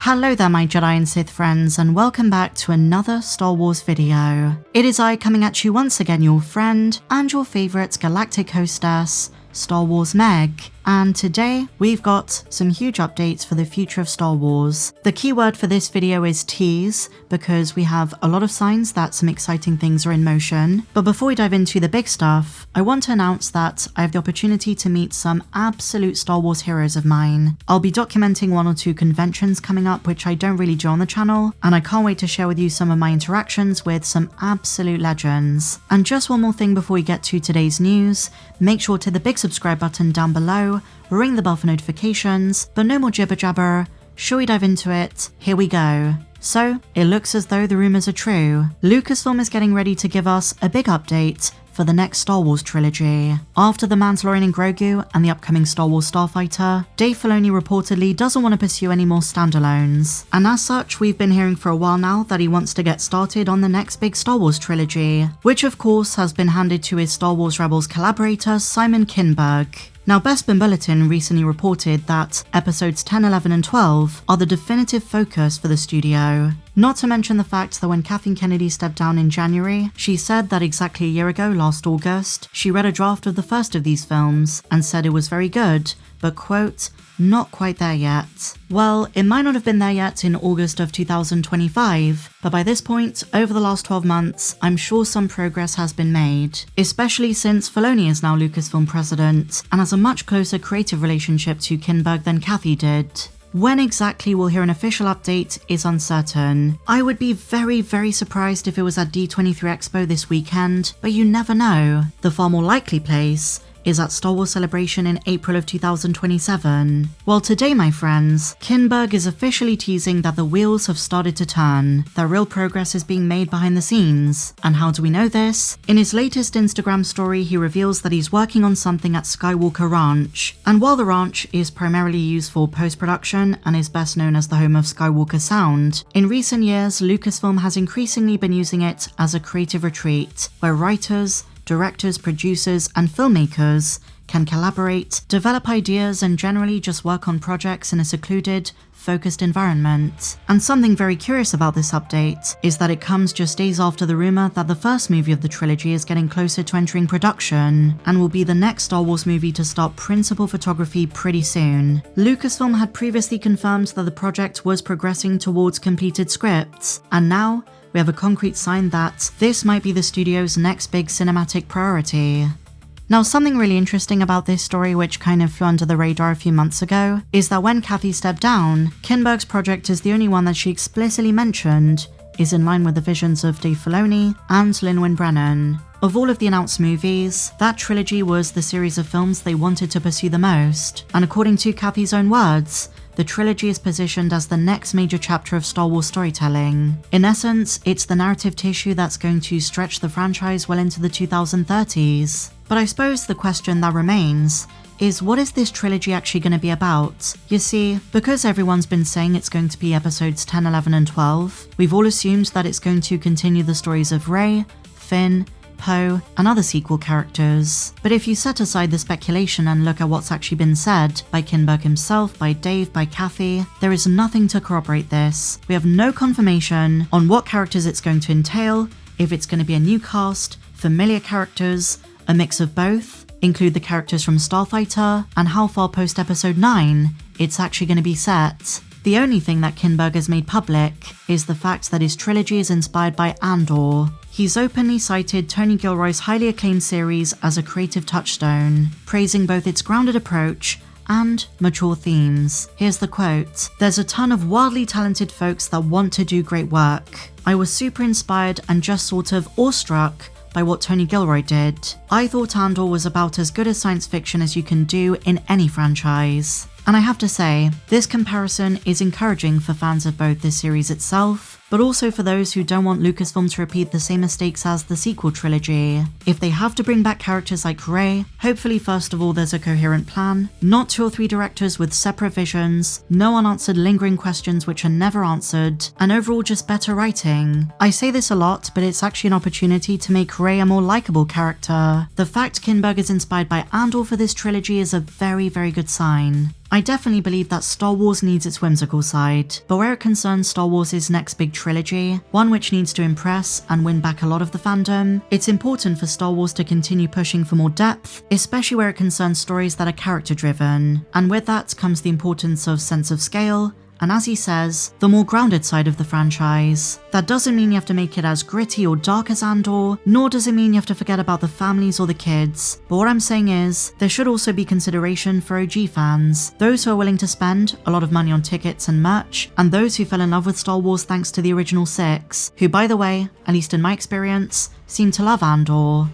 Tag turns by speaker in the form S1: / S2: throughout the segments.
S1: Hello there my Jedi and Sith friends, and welcome back to another Star Wars video. It is I coming at you once again, your friend and your favourite galactic hostess, Star Wars Meg, and today we've got some huge updates for the future of Star Wars. The keyword for this video is tease, because we have a lot of signs that some exciting things are in motion. But before we dive into the big stuff, I want to announce that I have the opportunity to meet some absolute Star Wars heroes of mine. I'll be documenting one or two conventions coming up which I don't really do on the channel, and I can't wait to share with you some of my interactions with some absolute legends. And just one more thing before we get to today's news, make sure to hit the big subscribe button down below, ring the bell for notifications, but no more jibber jabber. Shall we dive into it? Here we go. So, it looks as though the rumours are true. Lucasfilm is getting ready to give us a big update for the next Star Wars trilogy. After The Mandalorian and Grogu and the upcoming Star Wars Starfighter, Dave Filoni reportedly doesn't want to pursue any more standalones. And as such, we've been hearing for a while now that he wants to get started on the next big Star Wars trilogy, which of course has been handed to his Star Wars Rebels collaborator Simon Kinberg. Now, Bespin Bulletin recently reported that episodes 10, 11 and 12 are the definitive focus for the studio. Not to mention the fact that when Kathleen Kennedy stepped down in January, she said that exactly a year ago, last August, she read a draft of the first of these films and said it was very good, but quote, not quite there yet. Well, it might not have been there yet in August of 2025, but by this point, over the last 12 months, I'm sure some progress has been made, especially since Filoni is now Lucasfilm president and has a much closer creative relationship to Kinberg than Kathy did. When exactly we'll hear an official update is uncertain. I would be very surprised if it was at D23 Expo this weekend, but you never know. The far more likely place is at Star Wars Celebration in April of 2027. Well, today, my friends, Kinberg is officially teasing that the wheels have started to turn, that real progress is being made behind the scenes. And how do we know this? In his latest Instagram story, he reveals that he's working on something at Skywalker Ranch. And while the ranch is primarily used for post-production and is best known as the home of Skywalker Sound, in recent years, Lucasfilm has increasingly been using it as a creative retreat, where writers, directors, producers, and filmmakers can collaborate, develop ideas, and generally just work on projects in a secluded, focused environment. And something very curious about this update is that it comes just days after the rumor that the first movie of the trilogy is getting closer to entering production and will be the next Star Wars movie to start principal photography pretty soon. Lucasfilm had previously confirmed that the project was progressing towards completed scripts, and now we have a concrete sign that this might be the studio's next big cinematic priority. Now, something really interesting about this story, which kind of flew under the radar a few months ago, is that when Kathy stepped down, Kinberg's project is the only one that she explicitly mentioned is in line with the visions of Dave Filoni and Lin-Win Brennan. Of all of the announced movies, that trilogy was the series of films they wanted to pursue the most, and according to Kathy's own words, the trilogy is positioned as the next major chapter of Star Wars storytelling. In essence, it's the narrative tissue that's going to stretch the franchise well into the 2030s. But I suppose the question that remains is, what is this trilogy actually going to be about? You see, because everyone's been saying it's going to be episodes 10, 11 and 12, we've all assumed that it's going to continue the stories of Rey, Finn, Poe, and other sequel characters. But if you set aside the speculation and look at what's actually been said by Kinberg himself, by Dave, by Kathy, there is nothing to corroborate this. We have no confirmation on what characters it's going to entail, if it's going to be a new cast, familiar characters, a mix of both, include the characters from Starfighter, and how far post episode 9 it's actually going to be set. The only thing that Kinberg has made public is the fact that his trilogy is inspired by Andor. He's openly cited Tony Gilroy's highly acclaimed series as a creative touchstone, praising both its grounded approach and mature themes. Here's the quote: "There's a ton of wildly talented folks that want to do great work. I was super inspired and just sort of awestruck by what Tony Gilroy did. I thought Andor was about as good as science fiction as you can do in any franchise." And I have to say, this comparison is encouraging for fans of both this series itself, but also for those who don't want Lucasfilm to repeat the same mistakes as the sequel trilogy. If they have to bring back characters like Rey, hopefully first of all there's a coherent plan, not 2 or 3 directors with separate visions, no unanswered lingering questions which are never answered, and overall just better writing. I say this a lot, but it's actually an opportunity to make Rey a more likable character. The fact Kinberg is inspired by Andor for this trilogy is a very good sign. I definitely believe that Star Wars needs its whimsical side, but where it concerns Star Wars' next big trilogy, one which needs to impress and win back a lot of the fandom, it's important for Star Wars to continue pushing for more depth, especially where it concerns stories that are character-driven. And with that comes the importance of sense of scale, and as he says, the more grounded side of the franchise. That doesn't mean you have to make it as gritty or dark as Andor, nor does it mean you have to forget about the families or the kids. But what I'm saying is, there should also be consideration for OG fans, those who are willing to spend a lot of money on tickets and merch, and those who fell in love with Star Wars thanks to the original 6, who by the way, at least in my experience, seem to love Andor.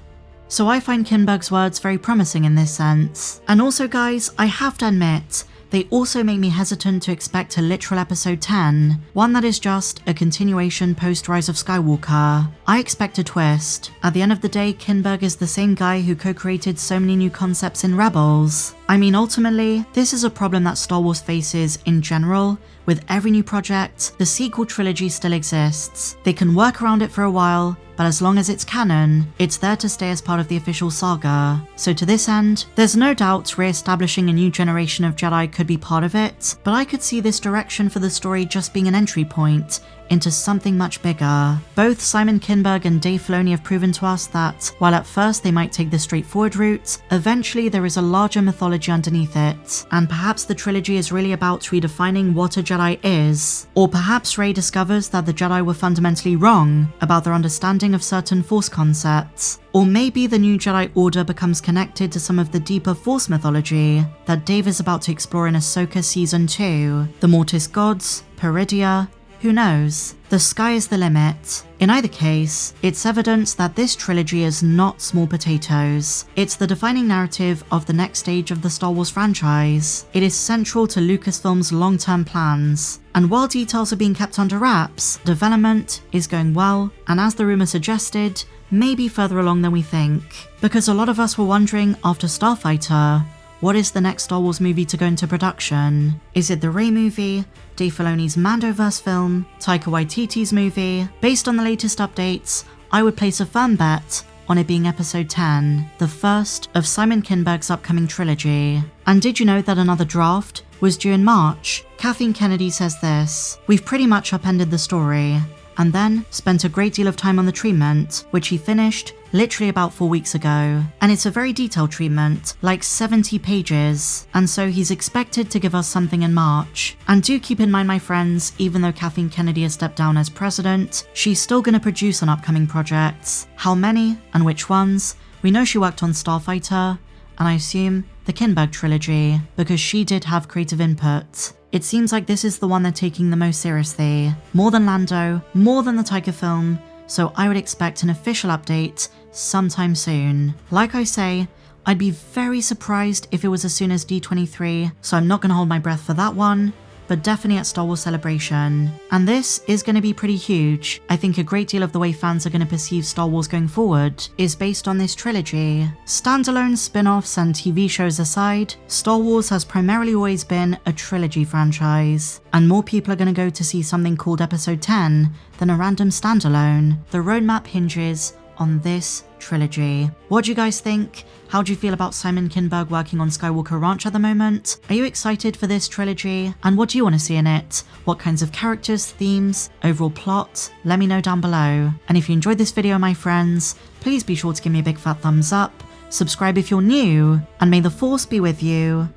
S1: So I find Kinberg's words very promising in this sense. And also guys, I have to admit, they also make me hesitant to expect a literal episode 10, one that is just a continuation post-Rise of Skywalker. I expect a twist. At the end of the day, Kinberg is the same guy who co-created so many new concepts in Rebels. I mean, ultimately, this is a problem that Star Wars faces in general. With every new project, the sequel trilogy still exists. They can work around it for a while, but as long as it's canon, it's there to stay as part of the official saga. So to this end, there's no doubt re-establishing a new generation of Jedi could be part of it, but I could see this direction for the story just being an entry point into something much bigger. Both Simon Kinberg and Dave Filoni have proven to us that, while at first they might take the straightforward route, eventually there is a larger mythology underneath it, and perhaps the trilogy is really about redefining what a Jedi is. Or perhaps Rey discovers that the Jedi were fundamentally wrong about their understanding of certain Force concepts. Or maybe the new Jedi Order becomes connected to some of the deeper Force mythology that Dave is about to explore in Ahsoka Season 2. The Mortis Gods, Peridia, who knows? The sky is the limit. In either case, it's evidence that this trilogy is not small potatoes. It's the defining narrative of the next stage of the Star Wars franchise. It is central to Lucasfilm's long-term plans. And while details are being kept under wraps, development is going well, and as the rumor suggested, maybe further along than we think. Because a lot of us were wondering after Starfighter, what is the next Star Wars movie to go into production? Is it the Rey movie, Dave Filoni's Mandoverse film, Taika Waititi's movie? Based on the latest updates, I would place a firm bet on it being episode 10, the first of Simon Kinberg's upcoming trilogy. And did you know that another draft was due in March? Kathleen Kennedy says this: "We've pretty much upended the story, and then spent a great deal of time on the treatment, which he finished literally about 4 weeks ago. And it's a very detailed treatment, like 70 pages, and so he's expected to give us something in March. And do keep in mind, my friends, even though Kathleen Kennedy has stepped down as president, she's still going to produce on upcoming projects. How many and which ones? We know she worked on Starfighter, and I assume the Kinberg trilogy, because she did have creative input. It seems like this is the one they're taking the most seriously. More than Lando, more than the Taika film, so I would expect an official update sometime soon. Like I say, I'd be very surprised if it was as soon as D23, so I'm not going to hold my breath for that one, but definitely at Star Wars Celebration. And this is going to be pretty huge. I think a great deal of the way fans are going to perceive Star Wars going forward is based on this trilogy. Standalone spin-offs and TV shows aside, Star Wars has primarily always been a trilogy franchise, and more people are going to go to see something called Episode 10 than a random standalone. The roadmap hinges on this trilogy. What do you guys think? How do you feel about Simon Kinberg working on Skywalker Ranch at the moment? Are you excited for this trilogy? And what do you want to see in it? What kinds of characters, themes, overall plot? Let me know down below. And if you enjoyed this video, my friends, please be sure to give me a big fat thumbs up, subscribe if you're new, and may the Force be with you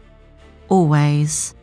S1: always.